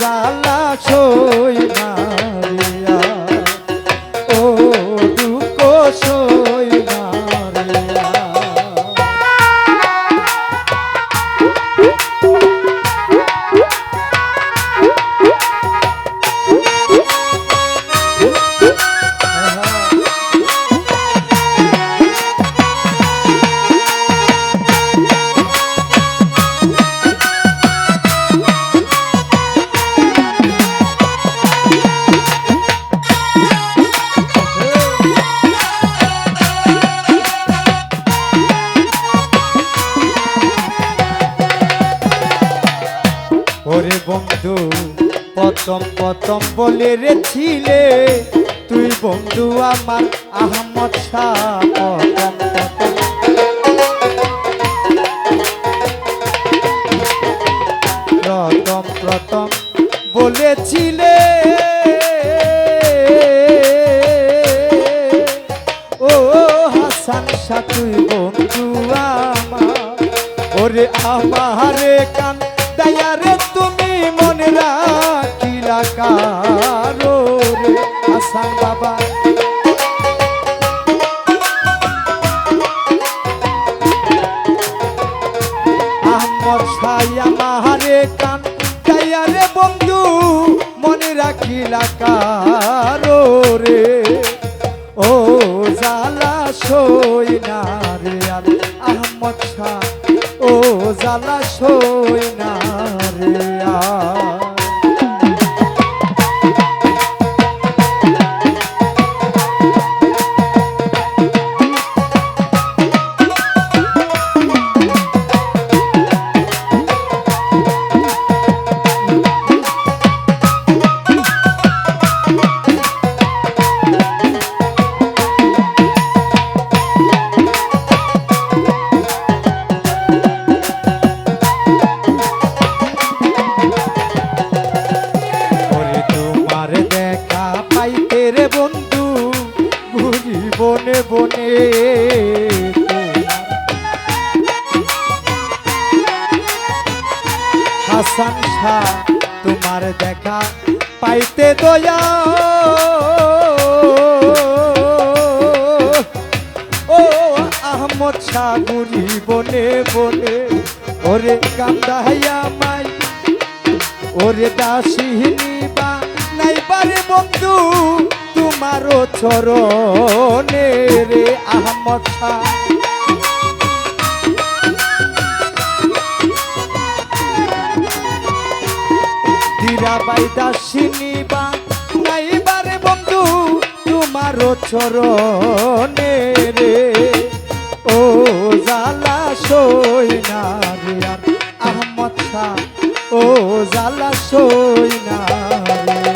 জ্বালা সই না রে ও দুঃখ সই না রে ওরে বন্ধু প্রথম প্রথম বলে রেছিলে তুই বন্ধু আমার আহমদ শাহ প্রথম প্রথম বলেছিলে ও হাসান শাহ তুই বন্ধু আমার ওরে আমারে কান দয়ারে তুমি মনে রাখিলা কারো রে হাসান বাবা আহমদ শাহ আমারে কান দয়ারে বন্ধু মনে রাখিলা কারো রে ও জ্বালা সই না রে আর আহমদ শাহ ও জ্বালা সই না রে বনে বনে হাসান শাহ তোমার দেখা পাইতে দয়া ও আহমদ শাহ ঘুরি বনে বনে ওরে কান্দাইয়া মাই ওরে দাসিনী বা নাইবারে বন্ধু তোমারও চরণে রে আহমদ শাহ ধীরাবাই দাসিনী বা নাইবারে বন্ধু তোমারও চরণে রে ও জ্বালা সই না রে আহমদ শাহ ও জ্বালা সই না রে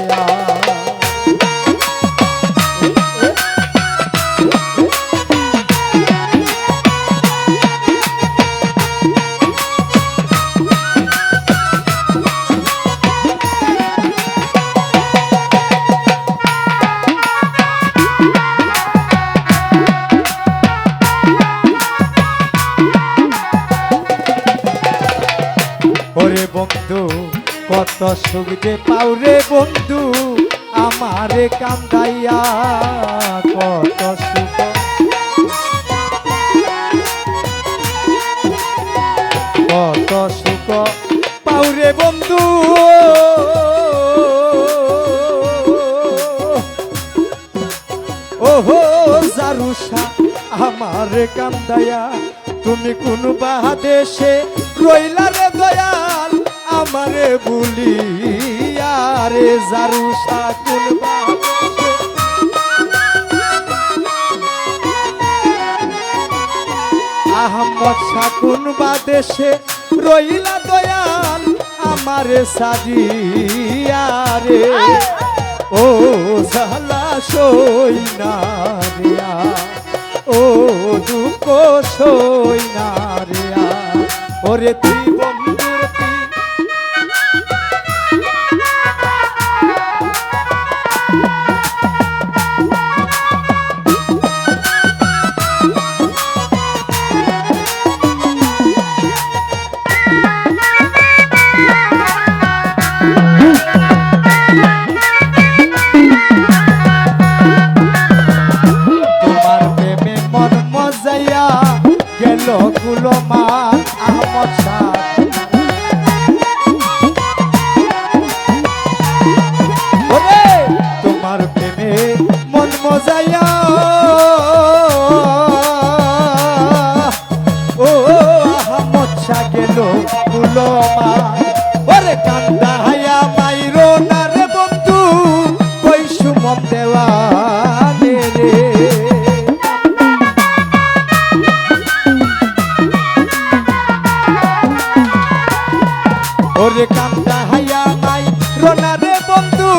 ওরে বন্ধু কত সুখ যে পাওরে বন্ধু আমারে কান্দাইয়া কত সুখ কত সুখ পাওরে বন্ধু ওহো জারুষা আমারে কান্দাইয়া তুমি কোন বাদেশে রইলা রে দয়াল আমারে ভুলিয়া রে জারুষা কোন বাদেশে আহমদ শাহ কোন বাদেশে রইলা দয়াল আমারে সাজিয়া রে ও জ্বালা সই না রে ও দুঃখ সই না রে ওরে তুই বন্ধুর তুই গেল গুলমান আহমদ শাহ ওরে তোমার প্রেমে মন মজাইয়া ও আহমদ শাহ গেল গুলমান ওরে কান্দা হায়া মাইরো না রে বন্ধু কই সুমন দেওয়ানে রে ওরে কান্দা হায়া মাই রোনা রে বন্ধু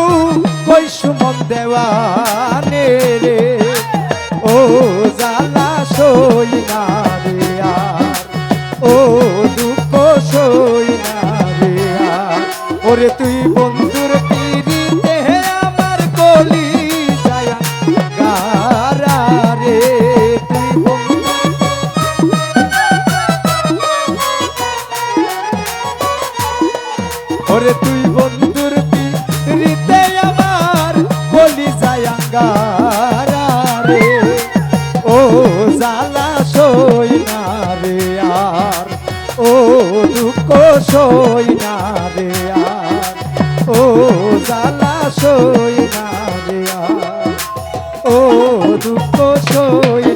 কই সুমন দেওয়ানে রে ও জালা সই না রে আর ও দুঃখ সই না রে আর ওরে তুই বন্ধুর পিরিতে আমার কলি যায় গারা রে তুই বন্ধু ওরে তুই বন্ধুর পিরিতে আমার কলি যায় গারা রে ও জালা সই না রে আর ও দুঃখ সই না রে আর ও জালা সই না রে আর ও দুঃখ সই